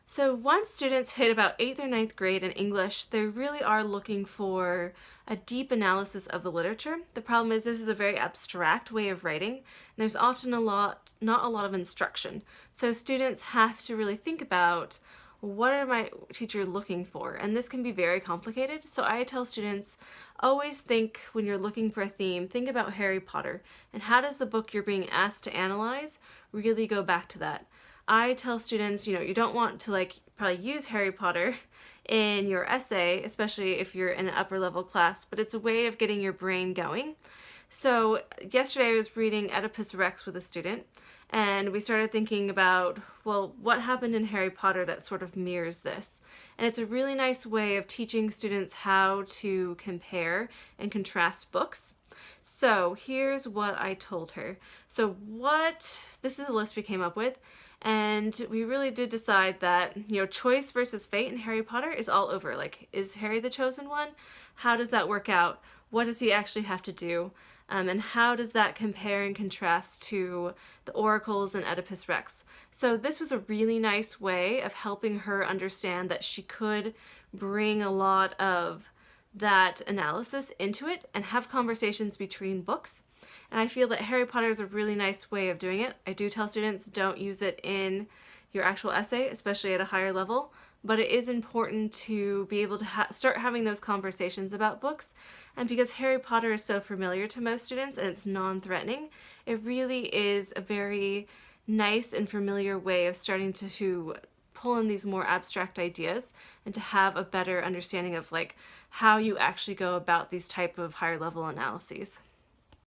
So once students hit about 8th or ninth grade in English, they really are looking for a deep analysis of the literature. The problem is this is a very abstract way of writing, and there's often not a lot of instruction. So students have to really think about what are my teacher looking for? And this can be very complicated. So I tell students, always think when you're looking for a theme, think about Harry Potter and how does the book you're being asked to analyze really go back to that? I tell students, you don't want to probably use Harry Potter in your essay, especially if you're in an upper level class, but it's a way of getting your brain going. So yesterday I was reading Oedipus Rex with a student, and we started thinking about, well, what happened in Harry Potter that sort of mirrors this? And it's a really nice way of teaching students how to compare and contrast books. So here's what I told her. This is a list we came up with, and we really did decide that, choice versus fate in Harry Potter is all over. Like, is Harry the chosen one? How does that work out? What does he actually have to do? And how does that compare and contrast to the oracles and Oedipus Rex? So this was a really nice way of helping her understand that she could bring a lot of that analysis into it and have conversations between books. And I feel that Harry Potter is a really nice way of doing it. I do tell students don't use it in your actual essay, especially at a higher level, but it is important to be able to start having those conversations about books. And because Harry Potter is so familiar to most students and it's non-threatening, it really is a very nice and familiar way of starting to pull in these more abstract ideas and to have a better understanding of how you actually go about these type of higher level analyses.